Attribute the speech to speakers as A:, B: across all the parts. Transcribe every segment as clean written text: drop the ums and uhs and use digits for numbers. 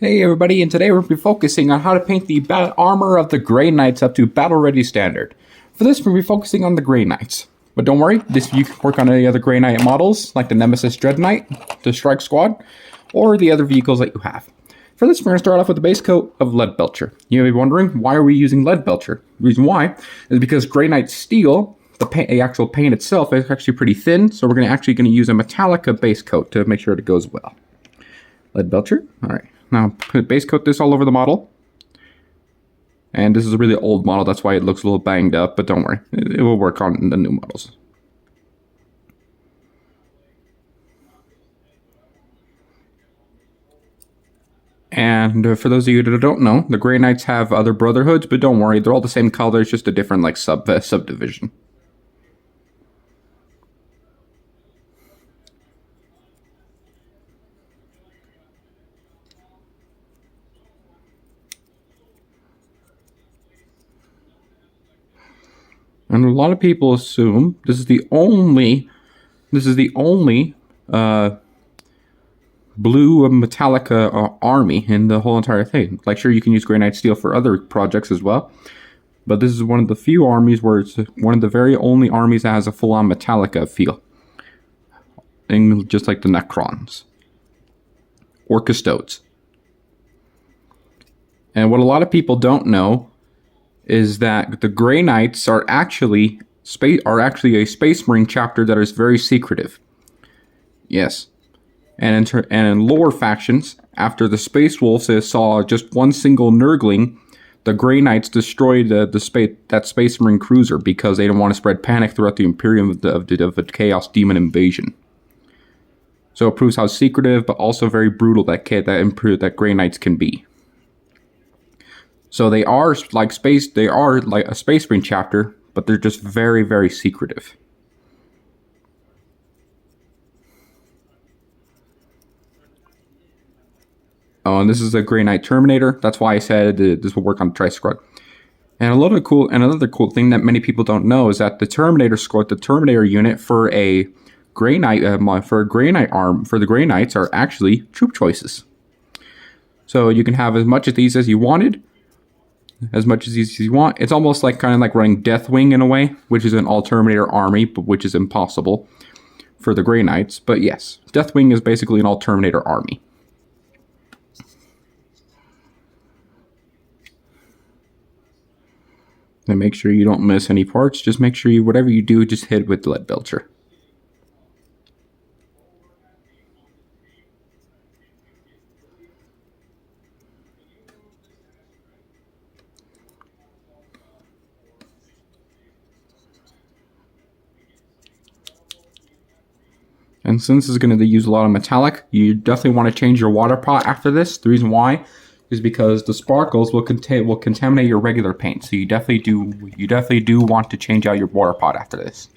A: Hey everybody, and today we'll be focusing on how to paint the armor of the Grey Knights up to Battle Ready Standard. For this, we'll be focusing on the Grey Knights. But don't worry, you can work on any other Grey Knight models, like the Nemesis Dread Knight, the Strike Squad, or the other vehicles that you have. For this, we're going to start off with the base coat of Lead Belcher. You may be wondering, why are we using Lead Belcher? The reason why is because Grey Knight Steel, the actual paint itself, is actually pretty thin, so we're actually going to use a Metallica base coat to make sure it goes well. Lead Belcher, alright. Now, base coat this all over the model. And this is a really old model, that's why it looks a little banged up, but don't worry, it will work on the new models. And for those of you that don't know, the Grey Knights have other brotherhoods, but don't worry, they're all the same color, it's just a different subdivision. And a lot of people assume this is the only blue Metallica army in the whole entire thing. Like, sure, you can use Grey Knight Steel for other projects as well, but this is one of the few armies where it's one of the very only armies that has a full-on Metallica feel. And just like the Necrons or Custodes. And what a lot of people don't know is that the Grey Knights are actually a Space Marine chapter that is very secretive. Yes. And in lower factions, after the Space Wolves saw just one single Nurgling, the Grey Knights destroyed that Space Marine cruiser because they didn't want to spread panic throughout the Imperium of the Chaos Demon invasion. So it proves how secretive, but also very brutal that Grey Knights can be. So they are like a Space Marine chapter, but they're just very, very secretive. Oh, and this is a Grey Knight Terminator. That's why I said this will work on the Tri Squad. And another cool thing that many people don't know is that the Terminator unit for a Grey Knight for the Grey Knights are actually troop choices. So you can have as much of these as you wanted. As much as you want. It's almost like kind of like running Deathwing in a way, which is an all Terminator army, but which is impossible for the Grey Knights. But yes, Deathwing is basically an all Terminator army. And make sure you don't miss any parts. Just make sure whatever you do, just hit with Lead Belcher. And since this is going to use a lot of metallic, you definitely want to change your water pot after this. The reason why is because the sparkles will contaminate your regular paint. So you definitely do want to change out your water pot after this.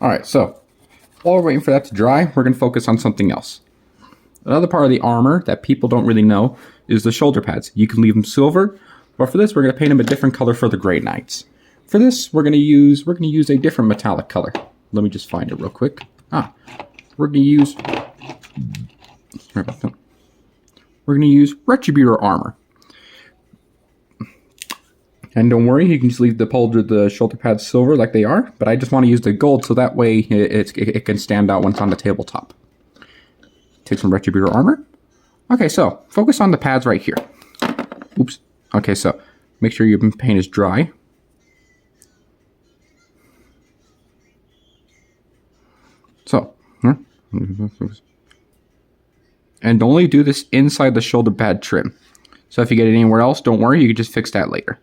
A: Alright, so while we're waiting for that to dry, we're going to focus on something else. Another part of the armor that people don't really know is the shoulder pads. You can leave them silver, but for this we're going to paint them a different color for the Grey Knights. For this we're going to use a different metallic color. Let me just find it real quick. We're going to use Retributor armor. And don't worry, you can just leave the shoulder pads silver like they are, but I just want to use the gold so that way it can stand out once on the tabletop. Take some Retributor armor. Okay, so focus on the pads right here. Oops. Okay, so make sure your paint is dry. So, and only do this inside the shoulder pad trim. So if you get it anywhere else, don't worry, you can just fix that later.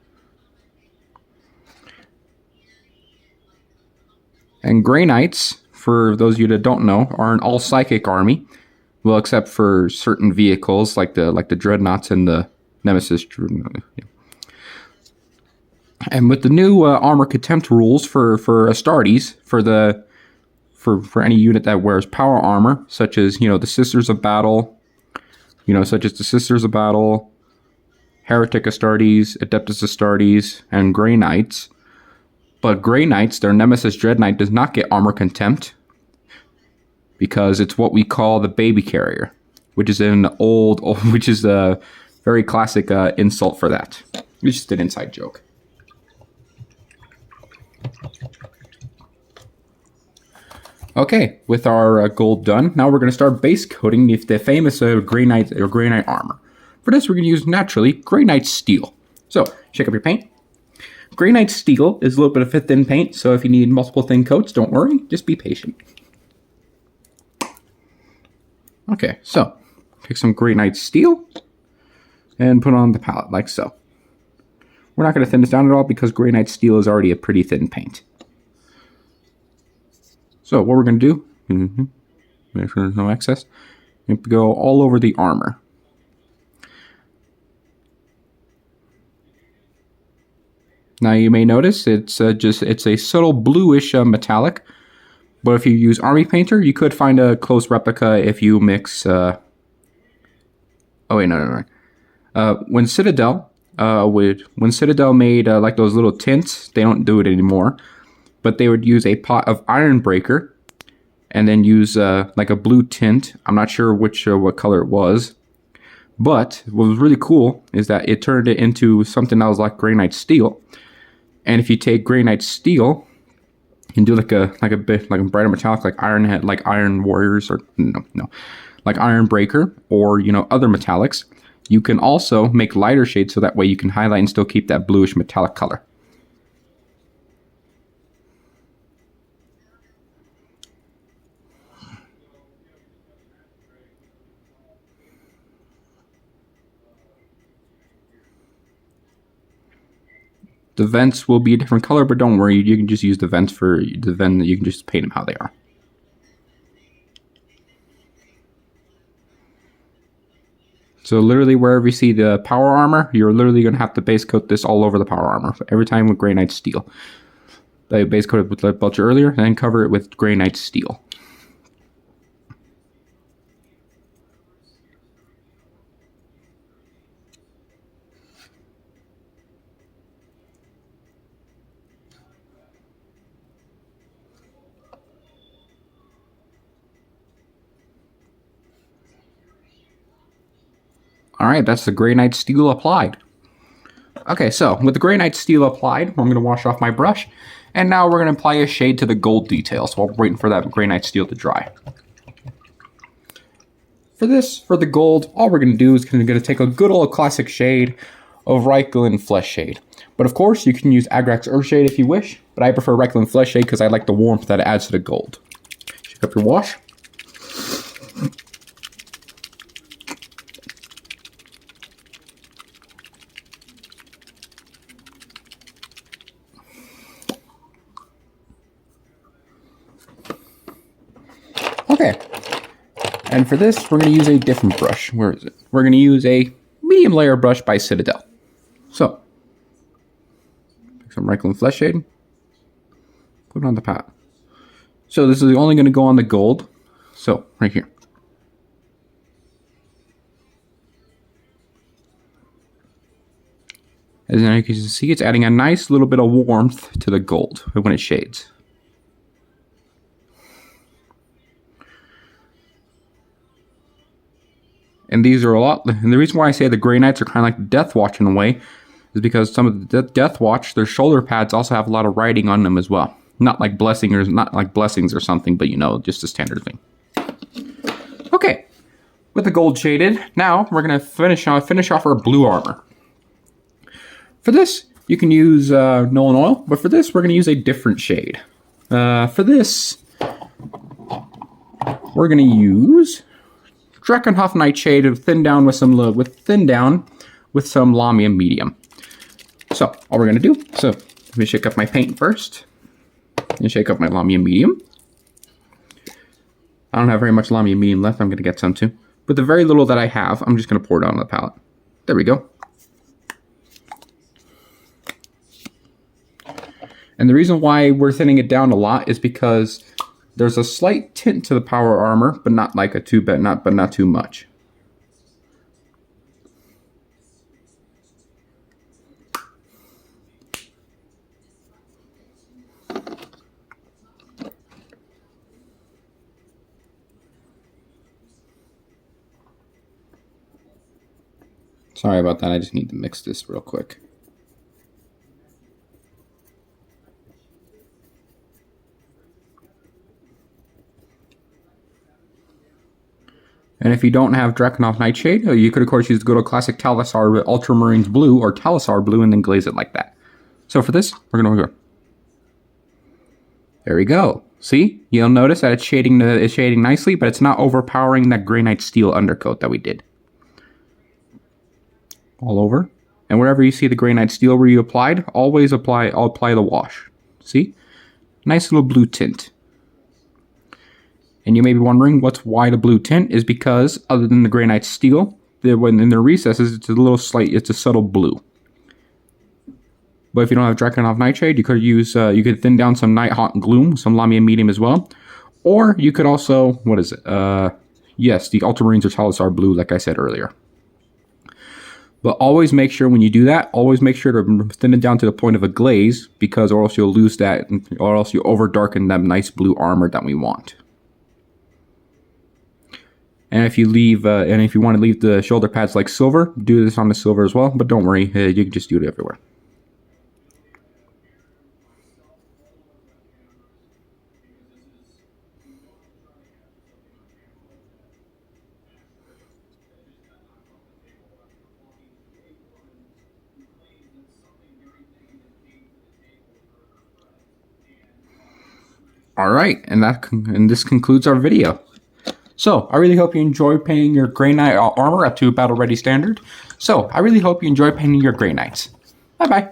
A: And Grey Knights, for those of you that don't know, are an all-psychic army. Well, except for certain vehicles like the Dreadnoughts and the Nemesis. And with the new armor contempt rules for Astartes, for any unit that wears power armor, such as the Sisters of Battle, Heretic Astartes, Adeptus Astartes, and Grey Knights, But Grey Knights, their Nemesis Dread Knight, does not get armor contempt because it's what we call the baby carrier, which is which is a very classic insult for that. It's just an inside joke. Okay, with our gold done, now we're going to start base coating the famous Grey Knight or Grey Knight armor. For this, we're going to use naturally Grey Knight Steel. So shake up your paint. Grey Knight Steel is a little bit of a thin paint, so if you need multiple thin coats, don't worry, just be patient. Okay, so take some Grey Knight Steel and put it on the palette like so. We're not going to thin this down at all because Grey Knight Steel is already a pretty thin paint. So what we're going to do, make sure there's no excess, we have to go all over the armor. Now you may notice it's a subtle bluish metallic, but if you use Army Painter, you could find a close replica if you mix. Oh wait, no. When Citadel made like those little tints, they don't do it anymore. But they would use a pot of Iron Breaker, and then use like a blue tint. I'm not sure what color it was, but what was really cool is that it turned it into something that was like Grey Knight Steel. And if you take Grey Knight Steel and do like a brighter metallic, like Ironhead, like Iron Warriors, or like Iron Breaker, or other metallics, you can also make lighter shades so that way you can highlight and still keep that bluish metallic color. The vents will be a different color, but don't worry, you can just use the vents for the vent. You can just paint them how they are. So literally wherever you see the power armor, you're literally going to have to base coat this all over the power armor. So every time with Grey Knight Steel. They base coated with Lead Belcher earlier, and then cover it with Grey Knight Steel. Alright, that's the Grey Knight Steel applied. Okay, so with the Grey Knight Steel applied, I'm going to wash off my brush. And now we're going to apply a shade to the gold details while we're waiting for that Grey Knight Steel to dry. For the gold, all we're going to do is going to take a good old classic shade of Reikland Flesh Shade. But of course, you can use Agrax Earth Shade if you wish, but I prefer Reikland Flesh Shade because I like the warmth that it adds to the gold. Shake up your wash. Okay, and for this, we're going to use a different brush. Where is it? We're going to use a medium layer brush by Citadel. So, pick some Reikland Flesh Shade, put it on the palette. So this is only going to go on the gold, so right here. As you can see, it's adding a nice little bit of warmth to the gold when it shades. And these are and the reason why I say the Grey Knights are kind of like Death Watch in a way is because some of the Death Watch, their shoulder pads also have a lot of writing on them as well. Not like blessings or something, but just a standard thing. Okay, with the gold shaded, now we're gonna finish off our blue armor. For this, you can use Nolan Oil, but for this, we're gonna use a different shade. For this, we're gonna use Drakenhof Nightshade of thin down with some Lamia Medium. So all we're gonna do, let me shake up my paint first, and shake up my Lamia Medium. I don't have very much Lamia Medium left. I'm gonna get some too, but the very little that I have, I'm just gonna pour it on the palette. There we go. And the reason why we're thinning it down a lot is because there's a slight tint to the power armor, but not like not too much. Sorry about that, I just need to mix this real quick. And if you don't have Drakenhof Nightshade, you could of course use the good old classic Talisar Ultramarines Blue or Talisar Blue and then glaze it like that. So for this, we're going to go. There we go. See? You'll notice that it's shading nicely, but it's not overpowering that Grey Knight Steel undercoat that we did. All over. And wherever you see the Grey Knight Steel where you applied, always apply the wash. See? Nice little blue tint. And you may be wondering why the blue tint is because other than the Grey Knight Steel, when in their recesses, it's a subtle blue. But if you don't have Drakenhof Nightshade, you could use you could thin down some Nighthawk Gloom, some Lamia Medium as well, or you could also yes, the Ultramarines or Talisar Blue, like I said earlier. But always make sure when you do that, always make sure to thin it down to the point of a glaze, because or else you'll lose that, or else you over darken that nice blue armor that we want. And if you want to leave the shoulder pads like silver, do this on the silver as well. But don't worry, you can just do it everywhere. All right, and this concludes our video. So, I really hope you enjoy painting your Grey Knight armor up to Battle Ready standard. So, I really hope you enjoy painting your Grey Knights. Bye-bye.